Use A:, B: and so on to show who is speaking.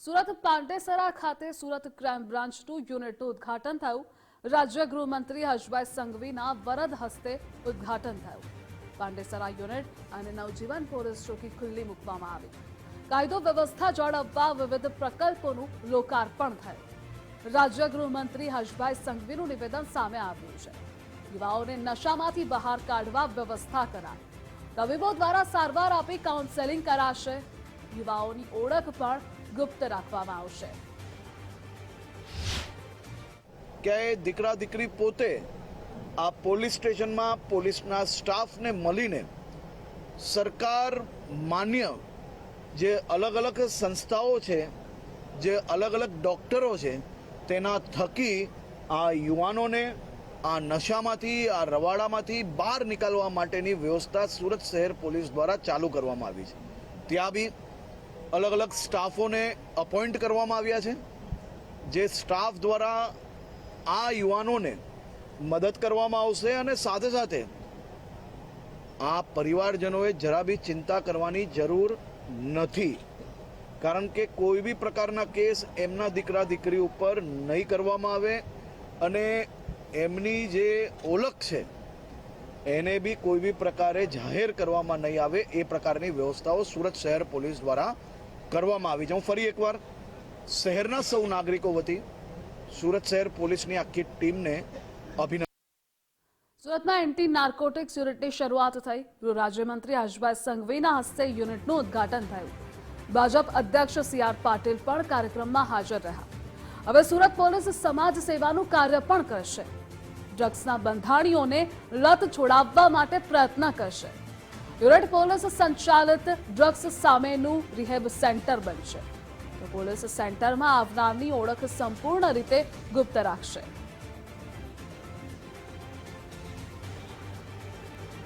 A: સુરત પાંડેસરા ખાતે સુરત ક્રાઇમ બ્રાન્ચનું યુનિટનું ઉદ્ઘાટન થયું। રાજ્ય ગૃહમંત્રી હર્ષભાઈ સંઘવીના વરદ હસ્તે ઉદ્ઘાટન થયું। પાંડેસરા યુનિટ અને નવજીવન પોલીસ ચોકી ખુલ્લી મૂકવામાં આવી। કાયદો વ્યવસ્થા જાળવવા વિવિધ પ્રકલ્પોનું લોકાર્પણ થયું। રાજ્ય ગૃહમંત્રી હર્ષભાઈ સંઘવીનું નિવેદન સામે આવ્યું છે। યુવાઓને નશામાંથી બહાર કાઢવા વ્યવસ્થા કરાય। તબીબો દ્વારા સારવાર આપી કાઉન્સેલિંગ કરાશે। યુવાઓની ઓળખ પણ ગુપ્ત રાખવામાં આવશે।
B: કે દીકરા દીકરી પોતે આ પોલીસ સ્ટેશનમાં પોલીસના સ્ટાફને મળીને સરકાર માન્ય જે અલગ અલગ સંસ્થાઓ છે, જે અલગ અલગ ડોક્ટરો છે, તેના થકી આ યુવાનોને આ નશામાંથી, આ રવાડામાંથી બહાર નીકળવા માટેની વ્યવસ્થા સુરત શહેર પોલીસ દ્વારા ચાલુ કરવામાં આવી છે। ત્યાં બી અલગ અલગ સ્ટાફોને અપોઇન્ટ કરવામાં આવ્યા છે, જે સ્ટાફ દ્વારા આ યુવાનોને મદદ કરવામાં આવશે। અને સાથે સાથે આ પરિવારજનોએ જરા બી ચિંતા કરવાની જરૂર નથી, કારણ કે કોઈ બી પ્રકારના કેસ એમના દીકરા દીકરી ઉપર નહીં કરવામાં આવે અને એમની જે ઓળખ છે એને બી કોઈ બી પ્રકારે જાહેર કરવામાં નહીં આવે। એ પ્રકારની વ્યવસ્થાઓ સુરત શહેર પોલીસ દ્વારા કરવામાં આવી છે। હું ફરી એકવાર શહેરના સૌ નાગરિકો વતી સુરત શહેર પોલીસની આખી ટીમને અભિનંદન।
A: સુરતમાં એન્ટી નાર્કોટિક્સ યુનિટની શરૂઆત થઈ। ગૃહ રાજ્યમંત્રી હર્ષભાઈ સંઘવીના હસ્તે યુનિટનું ઉદ્ઘાટન થયું। ભાજપ અધ્યક્ષ સી.આર. પાટીલ પણ કાર્યક્રમમાં હાજર રહ્યા। હવે સુરત પોલીસ સમાજ સેવાનું કાર્ય પણ કરશે। ડ્રગ્સના બંધાણીઓને લત છોડાવવા માટે પ્રયત્ન કરશે। યુનિટ પોલીસ સંચાલિત ડ્રગ્સ સામેનું રિહેબ સેન્ટર બનશે। તો પોલીસ સેન્ટરમાં આવનારની ઓળખ સંપૂર્ણ રીતે ગુપ્ત રાખશે।